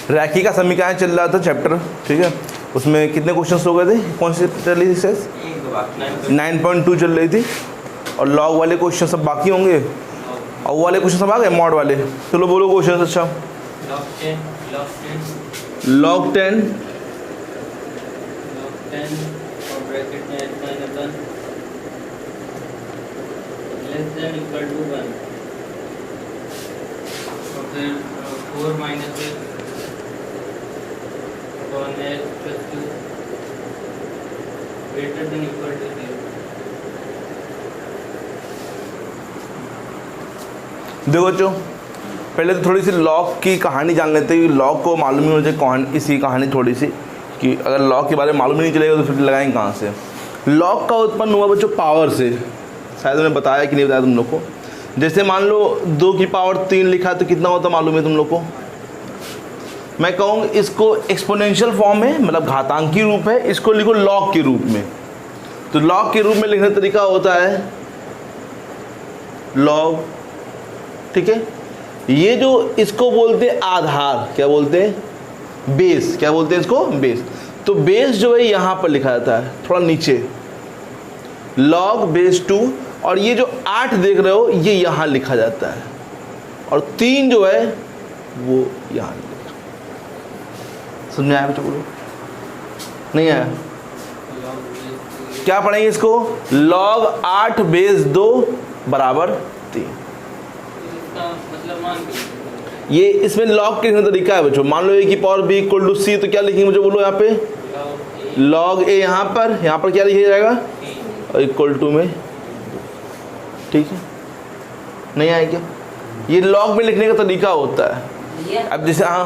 रैखिक का समीकरण चल रहा था चैप्टर, ठीक है, उसमें कितने क्वेश्चंस हो गए थे, कौन सी चल रही थी, 9.2 चल रही थी, और लॉग वाले क्वेश्चन सब बाकी होंगे, और वो वाले क्वेश्चन सब आ गए मॉड वाले। चलो बोलो क्वेश्चन। अच्छा, लॉग 10 और ब्रैकेट में -1 लेस देन इक्वल टू 1, और फिर 4 - 1 upon x + 2 greater than equal to 0। देखो बच्चों, पहले तो थोड़ी सी लॉग की कहानी जान लेते हैं। लॉग को मालूम ही हो जाए कहानी, इसी कहानी थोड़ी सी, कि अगर लॉग के बारे में मालूम ही नहीं चलेगा तो फिर लगाएंगे कहाँ से। लॉग का उत्पन्न हुआ बच्चों पावर से, शायद मैंने बताया कि नहीं बताया तुम लोग को। जैसे मान लो 2 की पावर 3 लिखा है तो कितना होता मालूम है तुम लोग को। मैं कहूँ इसको एक्सपोनेंशियल फॉर्म है, मतलब घातांकी रूप है, इसको लिखो लॉग के रूप में। तो लॉग के रूप में लिखने का तरीका होता है लॉग, ठीक है। ये जो इसको बोलते हैं आधार, क्या बोलते हैं, बेस, क्या बोलते हैं इसको, बेस। तो बेस जो है यहाँ पर लिखा जाता है थोड़ा नीचे, log बेस 2, और ये जो 8 देख रहे हो ये यहाँ लिखा जाता है, और 3 जो है वो यहाँ लिखा। समझ में आया बच्चों, बोलो नहीं आया? क्या पढ़ेंगे इसको, log 8 बेस 2 बराबर 3। मतलब मान ये इसमें लॉग के तरीका है बच्चों। मान लो a की power b equal to c, तो क्या लिखेंगे मुझे बोलो यहाँ पे, log a यहाँ पर क्या लिखा जाएगा, और इक्वल टू में, ठीक है। नहीं आए क्या? ये लॉग में लिखने का तरीका होता है। अब जैसे हाँ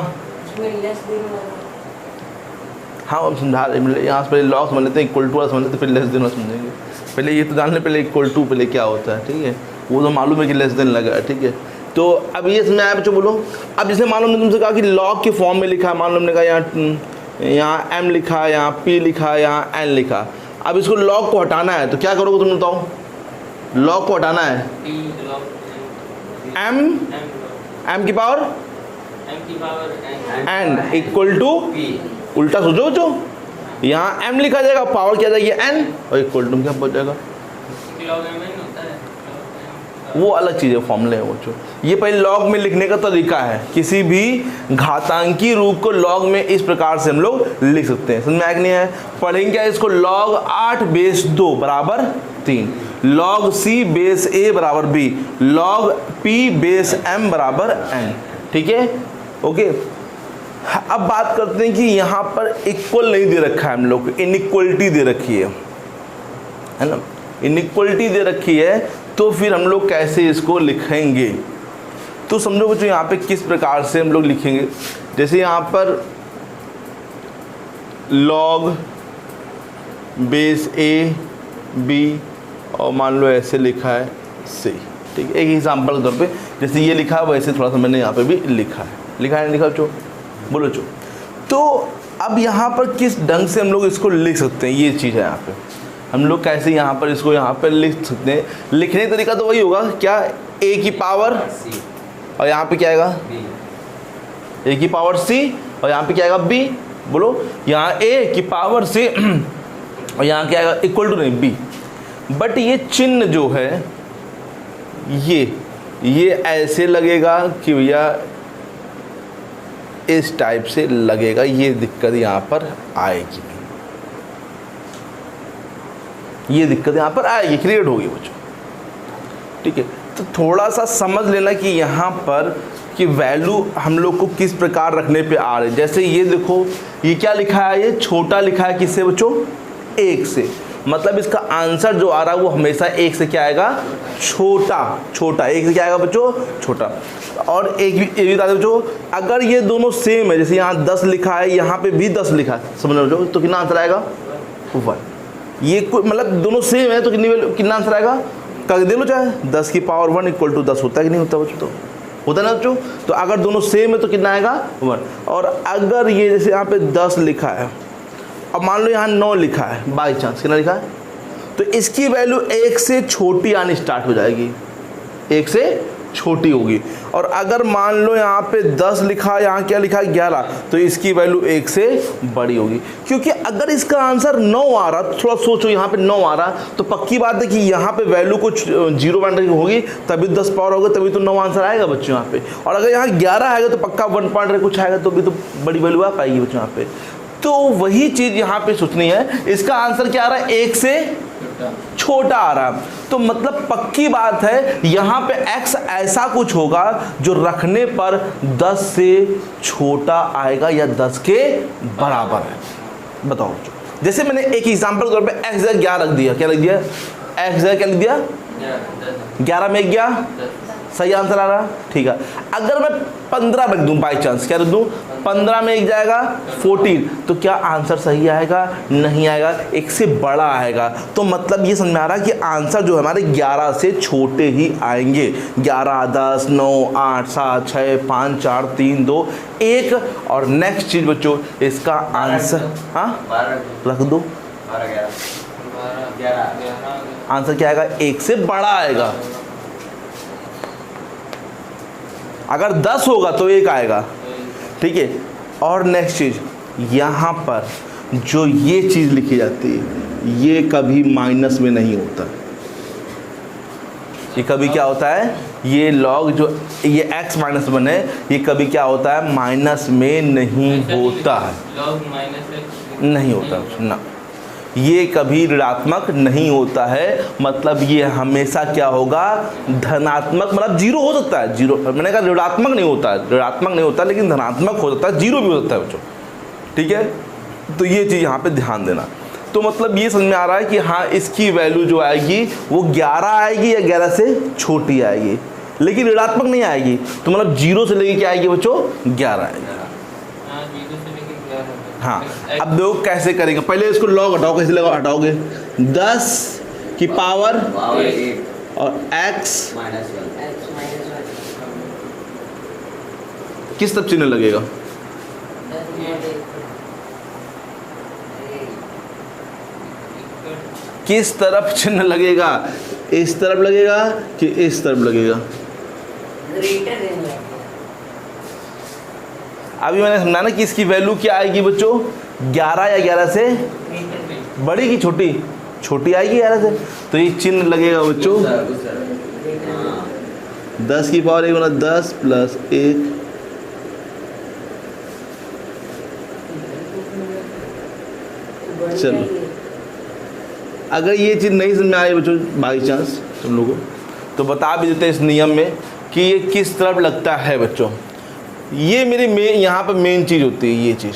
हम समझा रहे, यहाँ से पहले लॉग समझ लेते हैं, इक्वल टू समझ लेते, फिर लेस देन समझेंगे। पहले ये तो जान ले, पहले इक्वल टू पहले क्या होता है, ठीक है। वो तो मालूम है कि लेस देन लगा है, ठीक है। तो अब ये समझ आया बच्चों, बोलो। अब जैसे मालूम ने तुमसे कहा कि लॉग के फॉर्म में लिखा है, मान लो हमने कहा यहाँ m लिखा, यहाँ p लिखा, यहाँ n लिखा। अब इसको लॉग को हटाना है तो क्या करोगे तुम बताओ, लॉग को हटाना है, m की पावर n इक्वल टू, उल्टा सोचो जो, यहाँ m लिखा जाएगा, पावर क्या जाएगी n, और इक्वल टू क्या पहुँच जाएगा, वो अलग चीज़ है, फॉर्मूले है वो जो। ये पहले लॉग में लिखने का तरीका है। किसी भी घातांकी रूप को लॉग में इस प्रकार से हम लोग लिख सकते हैं। समझ में आया कि नहीं है? पढ़ेंगे क्या इसको, log 8 बेस 2 बराबर 3, log c बेस a बराबर b, log p base m बराबर n, ठीक है, ओके। अब बात करते हैं कि यहाँ पर इक्वल नहीं दे रखा है हम लोग, इनइक्वलिटी दे रखी है ना, इनइक्वलिटी दे रखी है, तो फिर हम लोग कैसे इसको लिखेंगे। तो समझो बच्चों यहाँ पे किस प्रकार से हम लोग लिखेंगे। जैसे यहाँ पर log बेस a b, और मान लो ऐसे लिखा है c, ठीक है। एक एग्जाम्पल के तौर पे जैसे ये लिखा है वैसे थोड़ा सा मैंने यहाँ पे भी लिखा है, लिखा है, लिखा बच्चों, बोलो बच्चों। तो अब यहाँ पर किस ढंग से हम लोग इसको लिख सकते हैं, ये चीज़ है यहाँ पे। हम लोग कैसे यहाँ पर इसको यहाँ पर लिख सकते हैं। लिखने का तरीका तो वही होगा, क्या, a की पावर c, और यहाँ पे क्या आएगा, a की पावर c, और यहाँ पे क्या आएगा b, बोलो। यहाँ a की पावर c और यहाँ क्या आएगा, इक्वल टू नहीं b। बट ये चिन्ह जो है ये ऐसे लगेगा कि भैया इस टाइप से लगेगा, ये दिक्कत यहाँ पर आएगी, ये दिक्कत यहाँ पर आएगी, क्रिएट होगी बच्चों, ठीक है। तो थोड़ा सा समझ लेना कि यहाँ पर कि वैल्यू हम लोग को किस प्रकार रखने पे आ रहे। जैसे ये देखो, ये क्या लिखा है, ये छोटा लिखा है किससे बच्चों, 1 से, मतलब इसका आंसर जो आ रहा है वो हमेशा 1 से क्या आएगा, छोटा, 1 से क्या आएगा बच्चों, छोटा। और एक भी बता दो बच्चों, अगर ये दोनों सेम है, जैसे यहाँ 10 लिखा है, यहाँ पे भी 10 लिखा है, समझ लो, तो कितना आंसर आएगा, 1। ये मतलब दोनों सेम है तो कितना आंसर आएगा, कर दे लो चाहे, 10 की पावर 1 इक्वल टू 10 होता है कि नहीं होता बच्चों, तो होता है ना बच्चों। तो अगर दोनों सेम है तो कितना आएगा, 1। और अगर ये जैसे यहाँ पे 10 लिखा है, अब मान लो यहाँ 9 लिखा है, बाई चांस कितना लिखा है, तो इसकी वैल्यू 1 से छोटी आनी स्टार्ट हो जाएगी, 1 से छोटी होगी। और अगर मान लो यहाँ पे 10 लिखा, यहाँ क्या लिखा 11, तो इसकी वैल्यू 1 से बड़ी होगी। क्योंकि अगर इसका आंसर 9 आ रहा, थोड़ा सोचो यहाँ पे 9 आ रहा, तो पक्की बात है कि यहाँ पे वैल्यू कुछ 0 पॉइंट होगी, तभी 10 पावर होगा, तभी तो 9 आंसर आएगा बच्चों यहाँ पे। और अगर यहाँ 11 आएगा तो पक्का 1 पॉइंट कुछ आएगा, तो भी तो बड़ी वैल्यू आ पाएगी बच्चों यहाँ पे। तो वही चीज़ यहाँ पे सोचनी है। इसका आंसर क्या आ रहा है, 1 से छोटा आ रहा। तो मतलब पक्की बात है यहाँ पे x ऐसा कुछ होगा जो रखने पर 10 से छोटा आएगा या 10 के बराबर है। बताओ, जैसे मैंने एक एग्जांपल के तौर पे x 11 रख दिया, क्या रख दिया, x क्या लिख दिया, 11 में 1 गया, सही आंसर आ रहा, ठीक है। अगर मैं 15 रख दूं बाई चांस, क्या रख दूं, 15 में 1 जाएगा 14, तो क्या आंसर सही आएगा, नहीं आएगा, 1 से बड़ा आएगा। तो मतलब ये समझ में आ रहा है कि आंसर जो हमारे 11 से छोटे ही आएंगे। 11, 10, 9, 8, 7, 6, 5, 4, 3, 2, 1। और नेक्स्ट चीज बच्चों, इसका आंसर, हाँ रख दो, 11 आंसर क्या आएगा, 1 से बड़ा आएगा। अगर 10 होगा तो 1 आएगा, ठीक है। और नेक्स्ट चीज़, यहाँ पर जो ये चीज़ लिखी जाती है, ये कभी माइनस में नहीं होता। ये कभी क्या होता है, ये लॉग जो ये x माइनस 1 है, ये कभी क्या होता है, माइनस में नहीं होता है, लॉग माइनस नहीं होता ना, ये कभी ऋणात्मक नहीं होता है। मतलब ये हमेशा क्या होगा, धनात्मक, मतलब 0 हो सकता है, 0 मैंने कहा ऋणात्मक नहीं होता है, ऋणात्मक नहीं होता, लेकिन धनात्मक हो सकता है, 0 भी हो सकता है बच्चों, ठीक है। तो ये चीज़ यहाँ पे ध्यान देना। तो मतलब ये समझ में आ रहा है कि हाँ, इसकी वैल्यू जो आएगी वो 11 आएगी या 11 से छोटी आएगी, लेकिन ऋणात्मक नहीं आएगी। तो मतलब 0 से लेके क्या आएगी बच्चों, 11 आएगी। हाँ, अब देखो कैसे करेंगे, पहले इसको लॉग हटाओ, कैसे लगा हटाओगे, 10 की पावर और x किस तरफ चिन्ह लगेगा, किस तरफ चिन्ह लगेगा, इस तरफ लगेगा कि इस तरफ लगेगा। अभी मैंने समझाना कि इसकी वैल्यू क्या आएगी बच्चों, 11 या 11 से बड़ी की छोटी, छोटी आएगी 11 से। तो ये चिन्ह लगेगा बच्चों 10 की पावर 1 गुना 10 प्लस 1, चलो। अगर ये चीज़ नहीं समझ में आ रही बच्चों बाई चांस तुम लोगों को, तो बता भी देते हैं इस नियम में कि ये किस तरफ लगता है बच्चों। ये मेरी यहाँ पर मेन चीज़ होती है, ये चीज़,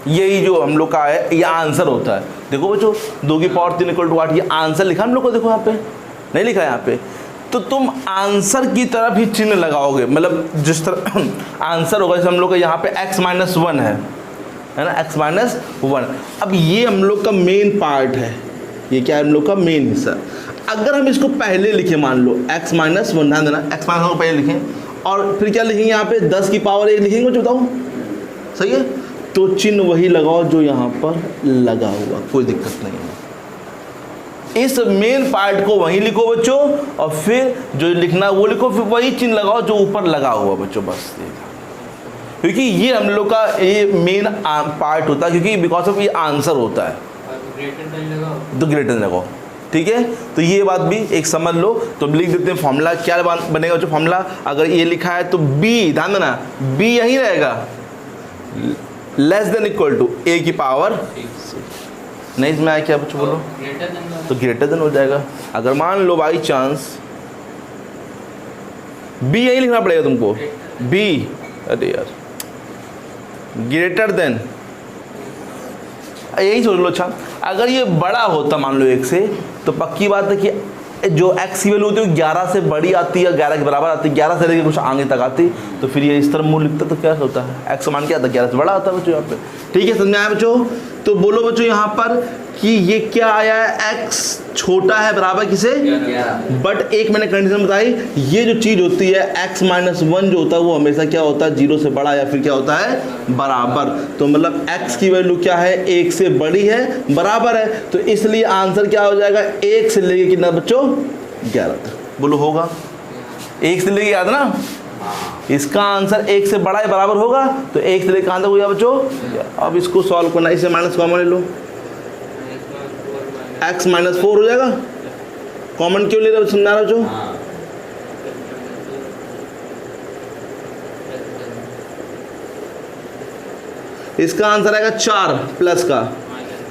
यही जो हम लोग का है, ये आंसर होता है। देखो बच्चों, 2 की पावर 3 = 8, ये आंसर लिखा हम लोग को, देखो यहाँ पे नहीं लिखा है यहाँ पे। तो तुम आंसर की तरफ ही चिन्ह लगाओगे, मतलब जिस तरह आंसर होगा, जैसे हम लोग का यहाँ पे x - 1 है ना, x - 1। अब ये हम लोग का मेन पार्ट है, ये क्या है हम लोग का मेन हिस्सा। अगर हम इसको पहले लिखें, मान लो x - 1, ध्यान देना, x - 1 को पहले लिखें, और फिर क्या लिखेंगे यहाँ पे 10 की पावर 1 लिखेंगे, जो बताओ सही है। तो चिन्ह वही लगाओ जो यहाँ पर लगा हुआ, कोई दिक्कत नहीं है। इस मेन पार्ट को वहीं लिखो बच्चों, और फिर जो लिखना वो लिखो, फिर वही चिन्ह लगाओ जो ऊपर लगा हुआ बच्चों, बस। क्योंकि ये हम लोग का ये मेन पार्ट होता है, क्योंकि बिकॉज ऑफ ये आंसर होता है, तो ग्रेटर लगाओ, ठीक है। तो ये बात भी एक समझ लो। तो लिख देते हैं फॉर्मूला, क्या बनेगा जो फॉर्मूला, अगर ये लिखा है तो b, ध्यान देना b यही रहेगा, < a की पावर, नहीं इसमें आया क्या बच्चों, बोलो, तो ग्रेटर देन हो जाएगा। अगर मान लो बाई चांस b यही लिखना पड़ेगा तुमको, b, अरे यार, ग्रेटर देन, यही सोच लो। अच्छा, अगर ये बड़ा होता मान लो 1 से, तो पक्की बात है कि जो x की वैल्यू होती है 11 से बड़ी आती है, 11 के बराबर आती है, 11 से लेकर कुछ आगे तक आती, तो फिर ये इस तरह मूल लिखता, तो क्या होता है, x मान क्या आता है, 11 से बड़ा आता है बच्चों यहाँ पे, ठीक है। समझ में आया बच्चों। तो बोलो बच्चों यहाँ पर कि ये क्या आया है, x छोटा है बराबर किसे, बट एक मैंने कंडीशन बताई, ये जो चीज़ होती है x - 1 जो होता है वो हमेशा क्या होता है, 0 से बड़ा या फिर क्या होता है, बराबर। तो मतलब x की वैल्यू क्या है, 1 से बड़ी है, बराबर है, तो इसलिए आंसर क्या हो जाएगा, 1 से लेके कितना बच्चों, 11 तक। बोलो होगा, एक से लेके याद ना, इसका आंसर एक से बड़ा या बराबर होगा तो एक से लेकर आंसर हो गया बच्चों। अब इसको सॉल्व करना, इसे माइनस कॉमन ले लो, x माइनस 4 हो जाएगा। कॉमन क्यों ले रहे हो, समझा रहा बच्चों? इसका आंसर आएगा 4 प्लस का,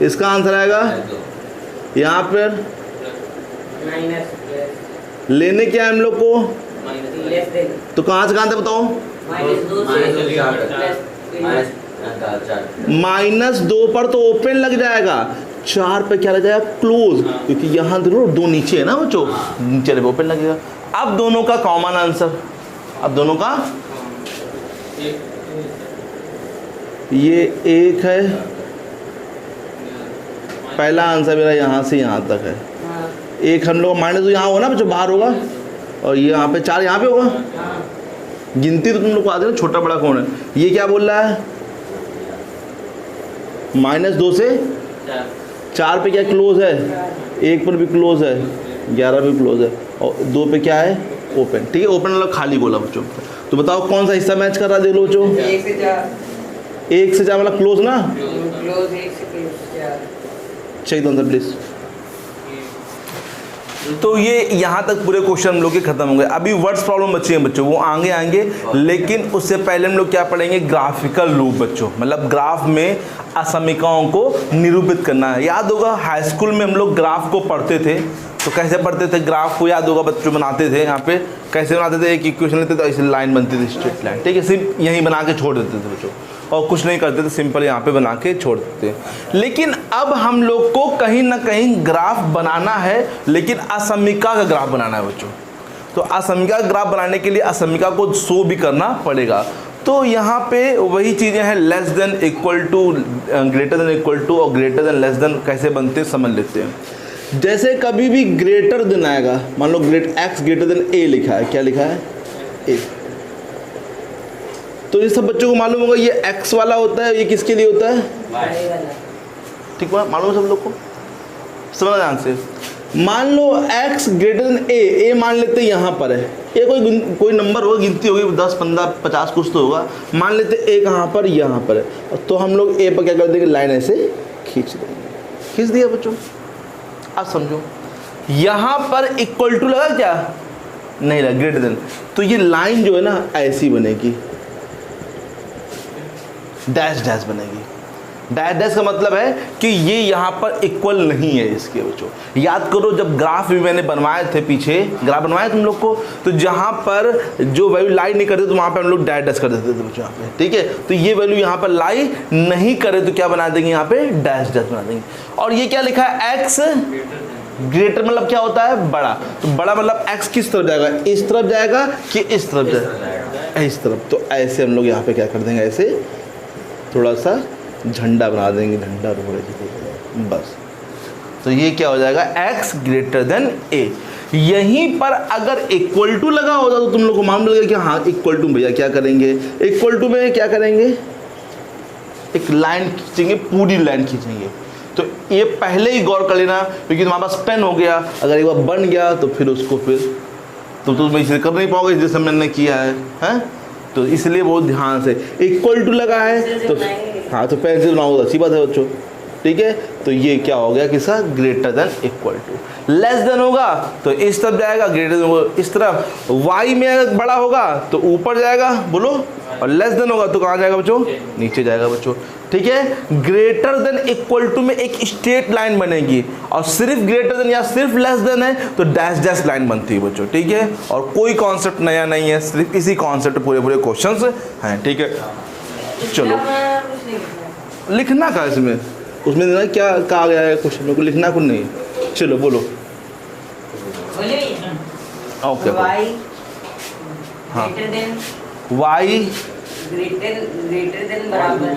इसका आंसर आएगा यहाँ पर लेने क्या है हम लोग को, तो कहाँ से कहाँ तक बताओ, -2 पर तो ओपन लग जाएगा, 4 पे क्या लग जाएगा, क्लोज, क्योंकि यहाँ देखो 2 नीचे है ना बच्चों, नीचे ओपन लगेगा। अब दोनों का कॉमन आंसर, अब दोनों का ये 1 है, पहला आंसर मेरा यहाँ से यहाँ तक है, 1 हम लोग -2 यहाँ होगा ना बच्चों, बाहर होगा, और ये यहाँ पे 4 यहाँ पे होगा। गिनती तो तुम लोग को आते ना, छोटा बड़ा कौन है। ये क्या बोल रहा है, -2 से 4 पे क्या क्लोज है, 1 पर भी क्लोज है, 11 पे क्लोज है, और 2 पे क्या है, ओपन। ठीक है, ओपन मतलब खाली बोला बच्चों। तो बताओ कौन सा हिस्सा मैच कर रहा है, देख लो बच्चों। 1 से 4 मतलब क्लोज ना, क्लोज 1 से क्लोज 4। चेक दो आंसर प्लीज। तो ये यहाँ तक पूरे क्वेश्चन हम लोग के खत्म होंगे। अभी वर्ड्स प्रॉब्लम बची हैं बच्चों, वो आगे आएंगे, लेकिन उससे पहले हम लोग क्या पढ़ेंगे, ग्राफिकल रूप बच्चों, मतलब ग्राफ में असमीकाओं को निरूपित करना है। याद होगा हाई स्कूल में हम लोग ग्राफ को पढ़ते थे, तो कैसे पढ़ते थे, ग्राफ को याद होगा बच्चों, बनाते थे यहाँ पे, कैसे बनाते थे, एक इक्वेशन लेते थे, ऐसे लाइन बनती थी, स्ट्रेट लाइन। ठीक है, सिर्फ यहीं बना के छोड़ देते थे बच्चों, और कुछ नहीं करते थे, सिंपल यहाँ पे बना के छोड़ देते थे। लेकिन अब हम लोग को कहीं ना कहीं ग्राफ बनाना है, लेकिन असमीका का ग्राफ बनाना है बच्चों। तो असमीका का ग्राफ बनाने के लिए असमीका को शो भी करना पड़ेगा। तो यहाँ पे वही चीज़ें हैं, less than, equal to, greater than equal to, और ग्रेटर देन लेस देन कैसे बनते हैं समझ लेते हैं। जैसे कभी भी ग्रेटर देन आएगा, मान लो x ग्रेटर देन a लिखा है, क्या लिखा है, a, तो ये सब बच्चों को मालूम होगा ये x वाला होता है, ये किसके लिए होता है, ठीक है, मालूम है सब लोग को, समझ ध्यान से। मान लो x ग्रेटर देन a मान लेते हैं यहाँ पर है, ये कोई नंबर होगा, गिनती होगी 10 15 50 कुछ तो होगा, मान लेते a कहाँ पर, यहाँ पर है, तो हम लोग a पर क्या कर देंगे, लाइन ऐसे खींच देंगे, खींच दिया बच्चों। अब समझो यहाँ पर इक्वल टू लगा क्या, नहीं लगा, ग्रेटर देन, तो ये लाइन जो है ना ऐसी बनेगी, डैश डैश बनेगी। डैश डैश का मतलब है कि ये यहाँ पर इक्वल नहीं है इसके बच्चों। याद करो जब ग्राफ भी मैंने बनवाए थे, पीछे ग्राफ बनवाए तुम लोग को, तो जहाँ पर जो वैल्यू लाई नहीं करते तो वहाँ पर हम लोग डैश डैश कर देते थे बच्चों यहाँ पे, ठीक है। तो ये वैल्यू यहाँ पर लाई नहीं करे तो क्या बना देंगे, यहाँ पे डैश डैश बना देंगे। और ये क्या लिखा है, एक्स ग्रेटर मतलब क्या होता है, बड़ा, तो बड़ा मतलब एक्स किस तरफ जाएगा, इस तरफ जाएगा कि इस तरफ जाएगा, इस तरफ। तो ऐसे हम लोग यहाँ पे क्या कर देंगे, ऐसे थोड़ा सा झंडा बना देंगे, झंडा बस। तो ये क्या हो जाएगा, x ग्रेटर देन a। यहीं पर अगर इक्वल टू लगा होता तो तुम लोग को मालूम लगेगा कि हाँ इक्वल टू, भैया क्या करेंगे, इक्वल टू में क्या करेंगे, एक लाइन खींचेंगे, पूरी लाइन खींचेंगे। तो ये पहले ही गौर कर लेना, क्योंकि तुम्हारे पास पेन हो गया, अगर एक बार बन गया तो फिर उसको फिर तुम इसे कर नहीं पाओगे जैसे मैंने किया है, हैं? तो इसलिए बहुत ध्यान से, इक्वल टू लगा है तो हाँ, तो पेंसिल बनाओ, अच्छी बात है बच्चों, ठीक है। तो ये क्या हो गया, किसका, greater than equal to. Less than होगा तो इस तरफ जाएगा, ग्रेटर देन इस तरफ। y में अगर बड़ा होगा तो ऊपर जाएगा, बोलो, और लेस देन होगा तो कहाँ जाएगा बच्चों, नीचे जाएगा बच्चों, ठीक है। ग्रेटर देन इक्वल टू में एक स्ट्रेट लाइन बनेगी, और सिर्फ ग्रेटर देन या सिर्फ लेस देन है तो डैश डैश लाइन बनती है बच्चों, ठीक है। और कोई कॉन्सेप्ट नया नहीं है, सिर्फ इसी कॉन्सेप्ट पूरे पूरे क्वेश्चंस हैं, ठीक है। चलो लिखना का इसमें, उसमें देना क्या कहा गया है क्वेश्चन में, को लिखना कुछ नहीं। चलो बोलो, ओके, हाँ, y ग्रेटर देन बराबर,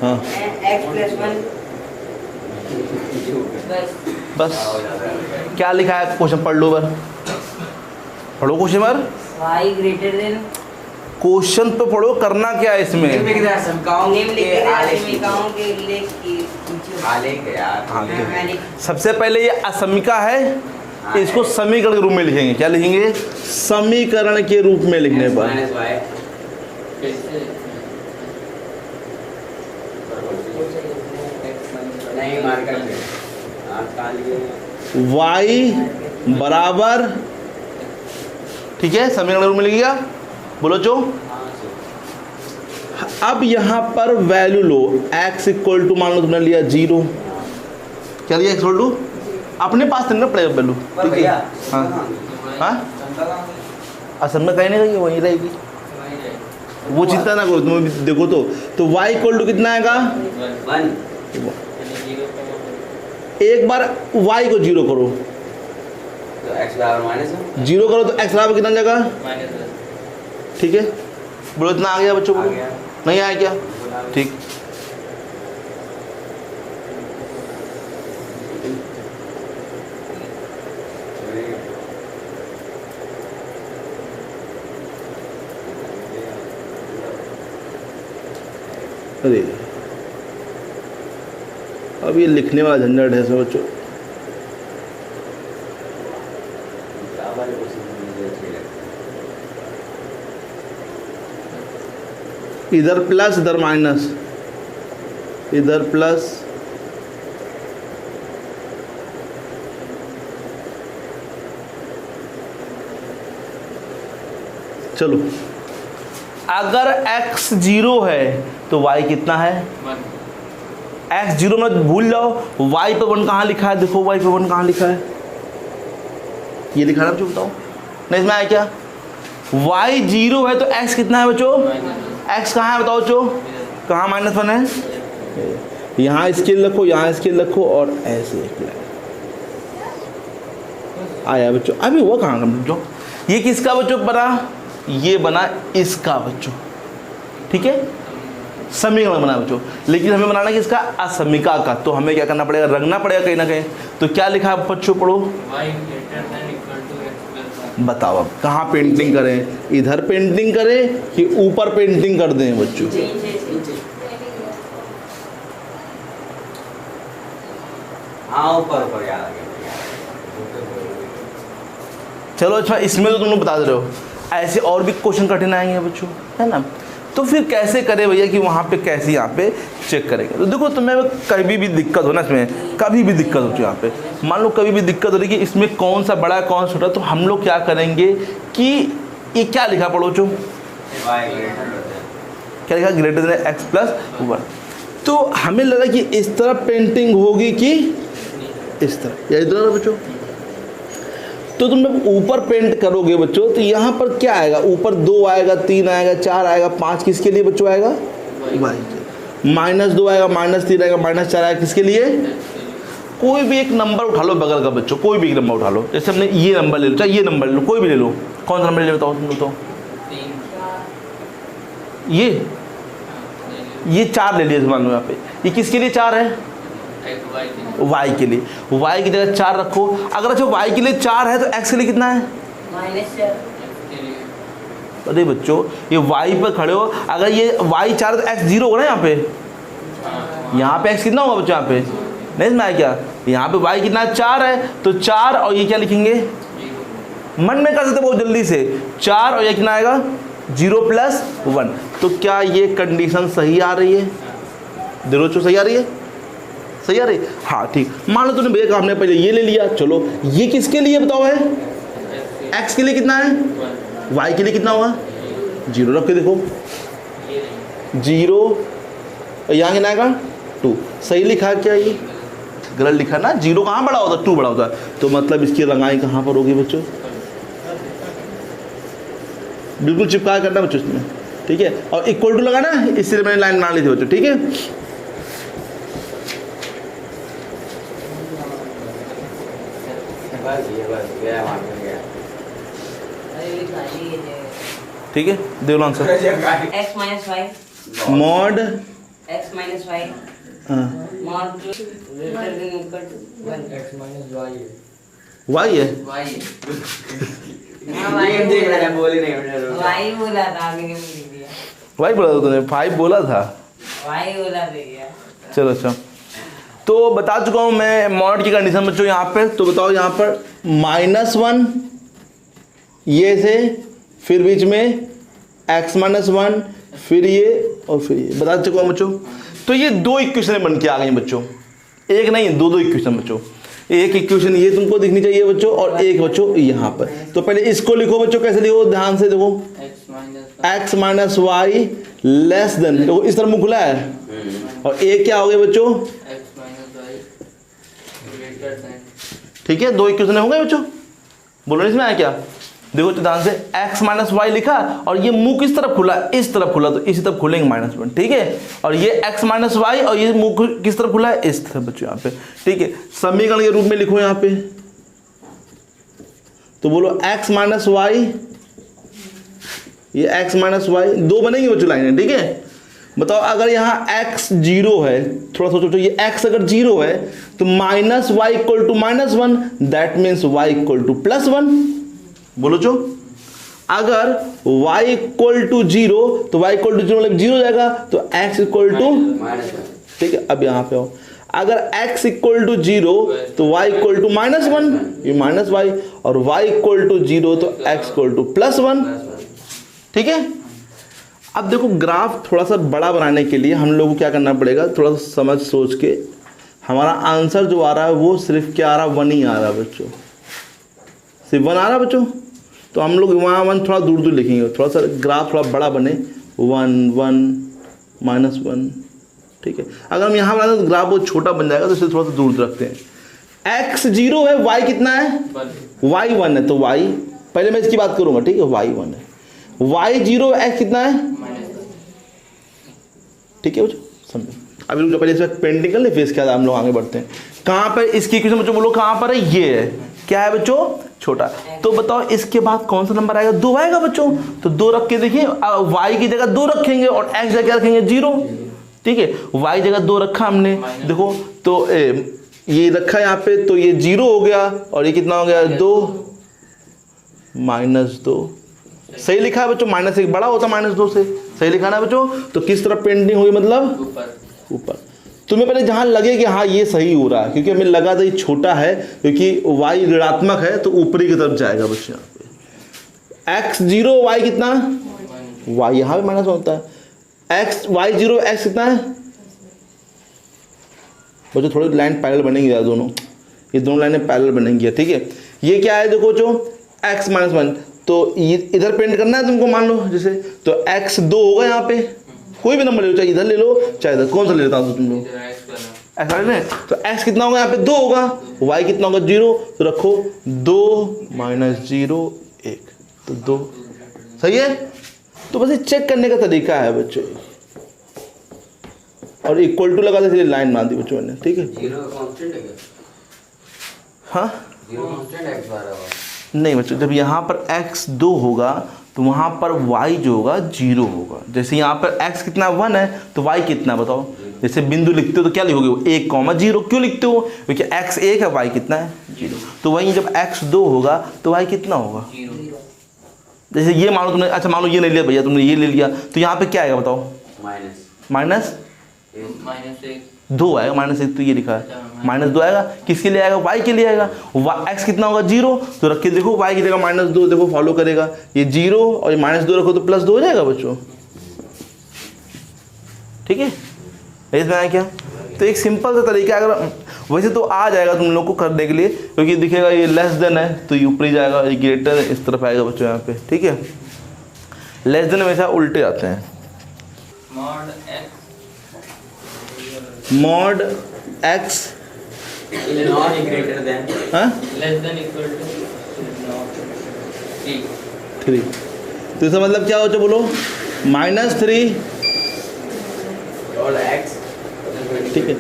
हाँ, x प्लस 1, बस। क्या लिखा है क्वेश्चन, पढ़ लो बार, पढ़ो क्वेश्चन बार, y ग्रेटर देन, क्वेश्चन तो पढ़ो, करना क्या है इसमें, हाँ, सबसे पहले ये असमीका है, इसको समीकरण के रूप में लिखेंगे। क्या लिखेंगे? समीकरण के रूप में लिखने पर कैसे नहीं मार्कर पे y बराबर, ठीक है, समीकरण के रूप में लिखिएगा। बोलो जो अब यहाँ पर वैल्यू लो, x इक्वल टू मान लो तुमने लिया 0, क्या लिया? x इक्वल टू अपने पास नहीं पड़ेगा वैल्यू, ठीक है। हाँ हाँ, असल में कहीं नहीं रहेगी, वहीं रहेगी, वही जाए वो चिंता ना करो। तुम देखो तो y इक्वल टू कितना आएगा? 1 यानी 0 का एक बार y को 0 करो, तो x बराबर -1 0 करो तो x बराबर कितना जाएगा? -10 ठीक है, बोलो इतना आ गया बच्चों? आ बोलो गया। नहीं आया क्या? ठीक, अरे अब ये लिखने वाला झंझट है सब बच्चों। इधर प्लस इधर माइनस, इधर प्लस चलो, अगर x 0 है तो y कितना है? 1 x 0 मत भूल जाओ, y पे 1 कहाँ लिखा है? देखो y पे 1 कहाँ लिखा है? ये लिखा है ना बच्चों, बताओ नहीं इसमें आया क्या? y 0 है तो x कितना है बच्चों? x कहाँ है बताओ बच्चों? कहाँ -1 है? यहाँ स्केल रखो, यहाँ स्केल रखो और ऐसे एक लाइन आया बच्चों। अभी वो कहाँ का बच्चों? ये किसका बच्चों बना? ये बना इसका बच्चों, ठीक है, समीकरण बना बच्चों। लेकिन हमें बनाना है किसका? असमिका का। तो हमें क्या करना पड़ेगा? रंगना पड़ेगा कहीं ना कहीं। तो क्या लिखा है बच्चों? पढ़ो, y greater than equal to x plus 1 बताओ अब कहाँ पेंटिंग करें? इधर पेंटिंग करें कि ऊपर पेंटिंग कर दें बच्चों? हाँ ऊपर याद आ गया। चलो अच्छा, इसमें तो तुम लोग बता दे रहे हो, ऐसे और भी क्वेश्चन कठिन आएंगे बच्चों, है ना? तो फिर कैसे करें भैया कि वहाँ पे कैसे यहाँ पे चेक करेंगे? तो देखो तुम्हें कभी भी दिक्कत हो ना, इसमें कभी भी दिक्कत हो यहाँ पे, मान लो कभी भी दिक्कत हो रही कि इसमें कौन सा बड़ा है कौन सा छोटा, तो हम लोग क्या करेंगे कि ये क्या लिखा पढ़ो जो, क्या लिखा? Greater than x plus 1। तो हमें लगा कि इस तरह पेंटिंग होगी कि इस तरह, या इधर बच्चों। तो तुम जब ऊपर पेंट करोगे बच्चों तो यहाँ पर क्या आएगा? ऊपर 2 आएगा, 3 आएगा, 4 आएगा, 5 किसके लिए बच्चों आएगा? y के। -2 आएगा, -3 आएगा, -4 आएगा, किसके लिए? कोई भी एक नंबर उठा लो बगल का बच्चों, कोई भी एक नंबर उठा लो। जैसे हमने ये नंबर ले लो, चाहे ये नंबर ले लो, कोई भी ले लो। कौन सा नंबर ले लो बताओ तुम? बताओ 3 ये 4 ले लिया मान लो यहाँ पे, ये किसके लिए 4 है? y के लिए। y की जगह 4 रखो। अगर अच्छा y के लिए 4 है तो x के लिए कितना है? -4 अरे बच्चों ये y पर खड़े हो, अगर ये y 4 है तो x 0 होगा ना यहाँ पे। यहाँ पे x कितना होगा बच्चों? यहाँ पे नहीं इसमें आया क्या? यहाँ पे y कितना 4 है तो 4 और ये क्या लिखेंगे? मन में कर सकते बहुत जल्दी से, 4 और ये कितना आएगा? 0 प्लस 1। तो क्या ये कंडीशन सही आ रही है? देखो बच्चों सही आ रही है? सही आ रही? हाँ ठीक। मान लो तूने भैया का हमने पहले ये ले लिया, चलो ये किसके लिए बताओ है? x के लिए कितना है? y के लिए कितना होगा? 0 रख के देखो, 0 यहाँ कितना आएगा? 2। सही लिखा क्या? ये गलत लिखा ना, 0 कहाँ बड़ा होता है? 2 बड़ा होता है। तो मतलब इसकी रंगाई कहाँ पर होगी बच्चों? बिल्कुल चिपका करना बच्चों इसमें, ठीक है। और इक्वल टू लगाना, इसलिए मैंने लाइन बना ली थी बच्चों, ठीक है। ठीक है, देख लो answer. x minus y mod x minus y हाँ mod greater than equal to 1 x minus y Y है। y ये देख रहा है, बोल ही नहीं y बोला था, आगे नहीं बोल दिया। वाई बोला था तूने? 5 बोला था। y बोला दे दिया। चलो अच्छा, तो बता चुका हूं मैं मॉड की कंडीशन बच्चों यहाँ पे। तो बताओ यहाँ पर -1 ये से, फिर बीच में x-1, फिर ये और फिर ये, बता चुका हूं बच्चों। तो ये दो इक्वेशन बन के आ गई बच्चों, एक नहीं दो इक्वेशन बच्चों। एक इक्वेशन ये तुमको दिखनी चाहिए बच्चों और एक बच्चों यहाँ पर। तो पहले इसको लिखो बच्चों, कैसे लिखो ध्यान से देखो, x minus Y less than, देखो इस तरह मुंह खुला है, और एक क्या हो गया बच्चों, x minus y greater than। ठीक है, दो इक्वेशन हो गए बच्चों। बोलो इसमें आया क्या, देखो तो ध्यान से x माइनस वाई लिखा और ये मुंह किस तरफ खुला, इस तरफ खुला, तो इसी तरफ खुलेंगे -1, ठीक है। और ये x माइनस वाई और ये मुंह किस तरफ खुला है, इस तरफ बच्चों यहाँ पे, ठीक है। समीकरण के रूप में लिखो यहाँ पे, तो बोलो x माइनस वाई, ये x माइनस वाई, दो बनेंगे बच्चों लाइन, ठीक है। बताओ अगर यहाँ x 0 है, थोड़ा सोचो, ये x अगर 0 है तो minus Y equal to -1, that means y equal to +1। बोलो जो, अगर y इक्वल टू 0 तो y इक्वल टू 0 मतलब 0 जाएगा, तो x इक्वल टू, ठीक है। अब यहाँ पे आओ, अगर x इक्वल टू 0 तो y इक्वल टू -1, ये माइनस वाई, और y इक्वल टू 0 तो x इक्वल टू +1, ठीक है। अब देखो ग्राफ थोड़ा सा बड़ा बनाने के लिए हम लोग को क्या करना पड़ेगा, थोड़ा सा समझ सोच के। हमारा आंसर जो आ रहा है वो सिर्फ क्या आ रहा है, 1 ही आ रहा है बच्चों, सिर्फ 1 आ रहा है बच्चों। तो हम लोग वहाँ 1 थोड़ा दूर दूर लिखेंगे, थोड़ा सा ग्राफ थोड़ा बड़ा बने, 1 1 -1, ठीक है। अगर हम यहाँ बनाते तो ग्राफ बहुत छोटा बन जाएगा, तो इसे थोड़ा सा दूर रखते हैं। x 0 है, y कितना है, y 1 है, तो y पहले मैं इसकी बात करूँगा, ठीक है, y 1 है, y 0 x कितना है, ठीक है बच्चों, समझो। अभी जो पहले इसमें पेंटिंग कर ले, फिर इसके बाद हम लोग आगे बढ़ते हैं। कहाँ पर इसकी इक्वेशन बच्चों बोलो, कहाँ पर है, ये है, क्या है बच्चों, छोटा। तो बताओ इसके बाद कौन सा नंबर आएगा, 2 आएगा बच्चों। तो 2 रख के देखिए, y की जगह 2 रखेंगे और x जगह क्या रखेंगे, 0, ठीक है। y जगह 2 रखा हमने, देखो तो ये रखा यहाँ पे, तो ये 0 हो गया, और ये कितना हो गया, 2 -2, सही लिखा है बच्चों। -1 बड़ा होता -2 से, सही लिखा ना बच्चों। तो किस तरह पेंटिंग होगी, मतलब ऊपर। तुम्हें पहले जहां लगे कि हाँ ये सही हो रहा है, क्योंकि हमें लगा था ये छोटा है, क्योंकि y ऋणात्मक है तो ऊपरी की तरफ जाएगा बच्चों। x 0 y कितना, y यहाँ पे माइनस होता है, x y 0 x कितना है बच्चों, थोड़ी लाइन पैरेलल बनेंगी यार, दोनों ये दोनों लाइनें पैरेलल बनेंगी, ठीक है। ये क्या है देखो जो x -1, तो इधर पेंट करना है तुमको, मान लो जैसे, तो x 2 होगा यहाँ पे, कोई भी नंबर ले लो, चाहे इधर ले लो चाहे इधर, कौन सा ले लेता हूँ तुम लोग, ऐसा ले, तो x कितना होगा यहाँ पे, 2 होगा, y कितना होगा, 0, तो रखो 2 -0 1, तो 2 सही है। तो बस ये चेक करने का तरीका है बच्चों, और इक्वल टू लगा दे, लाइन बना दी बच्चों ने, ठीक है। 0 कांस्टेंट है क्या, हाँ 0 कांस्टेंट x बार है, नहीं बच्चों, जब यहाँ पर x 2 होगा तो वहाँ पर y जो होगा 0 होगा। जैसे यहाँ पर x कितना 1 है, तो y कितना बताओ, जैसे बिंदु लिखते हो तो क्या लिखोगे, 1,0, क्यों लिखते हो, क्योंकि x 1 है, y कितना है 0। तो वहीं जब x 2 होगा तो y कितना होगा, जैसे ये मानो तुमने, अच्छा मान लो ये नहीं लिया भैया, तुमने ये ले लिया, तो यहाँ पे क्या आएगा बताओ, -2 आएगा, -1 तो ये लिखा है, -2 आएगा, किसके लिए आएगा, y के लिए आएगा। x कितना होगा 0, तो रख के देखो y की जगह -2, देखो फॉलो करेगा, ये 0 और ये -2 रखो तो +2 हो जाएगा बच्चों, ठीक है। इसमें आया क्या, तो एक सिंपल सा तरीका, अगर वैसे तो आ जाएगा तुम लोग को करने के लिए, क्योंकि दिखेगा ये लेस देन है तो ये ऊपर ही जाएगा, ये ग्रेटर है इस तरफ आएगा बच्चों यहाँ पे, ठीक है। लेस देन हमेशा उल्टे आते हैं, mod x not greater than, हाँ लेस देन इक्वल टू 3, तो इसका मतलब क्या होता है बोलो, -3, और x, ठीक है।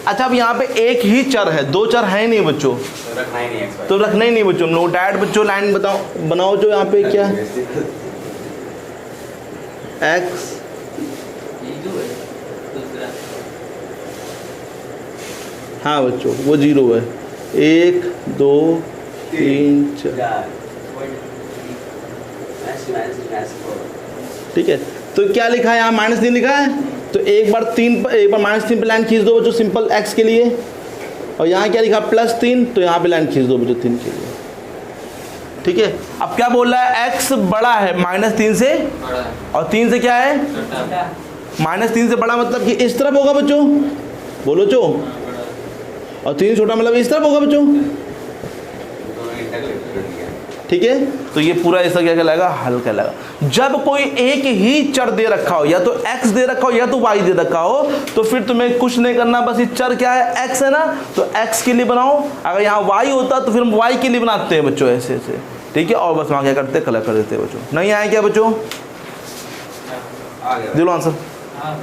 अच्छा अब यहाँ पे एक ही चर है, 2 चर है नहीं बच्चों, तो रखना ही नहीं x, तो रखना ही नहीं बच्चों। लोग डायरेक्ट बच्चों लाइन बताओ, बनाओ जो यहाँ पे क्या x, हाँ बच्चों वो 0 है, 1 2 3 4, ठीक है। तो क्या लिखा है यहाँ, -3 लिखा है, तो एक बार -3 पे लाइन खींच दो बच्चों, सिंपल x के लिए, और यहाँ क्या लिखा +3, तो यहाँ पे लाइन खींच दो बच्चों, 3 खींच दो। ठीक है, अब क्या बोल रहा है, x बड़ा है -3 से, बड़ा है और 3 से क्या है, छोटा -3 से बड़ा मतलब कि इस तरफ होगा बच्चों, बोलो चो, बड़ा है और 3 छोटा मतलब इस तरफ होगा बच्चों। दोनों इंटीग्रेट कर दिया। ठीक है, तो ये पूरा ऐसा क्या कहलाएगा, हल कहलाएगा। जब कोई एक ही चर दे रखा हो, या तो x दे रखा हो या तो y दे रखा हो, तो फिर तुम्हें कुछ नहीं करना, बस ये चर क्या है, x है ना, तो x के लिए बनाओ। अगर यहाँ y होता तो फिर हम y के लिए बनाते हैं बच्चों, ऐसे ऐसे। ठीक है, और बस वहाँ क्या करते हैं, कलर कर देते हैं बच्चों। नहीं आए क्या बच्चों, आ गया। दिलो आंसर। हाँ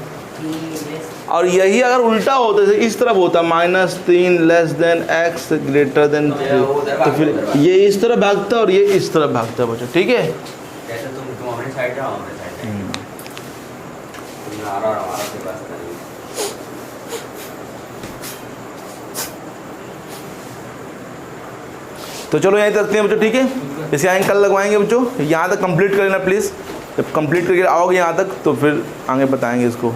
और यही अगर उल्टा होता, जैसे इस तरफ होता -3 less than x greater than 3, तो फिर ये इस तरफ भागता और ये इस तरफ भागता बच्चों। ठीक है, जैसे तुम अपने साइड जाओ, अपने साइड जाओ। तुम्हारा और हमारा कोई रास्ता नहीं। तो चलो यहीं तक रखते हैं बच्चों। ठीक है, इसे यहाँ कल लगवाएंगे बच्चों, यहाँ तक कंप्लीट कर लेना प्लीज़। जब कंप्लीट करके आओगे यहाँ तक तो फिर आगे बताएंगे इसको।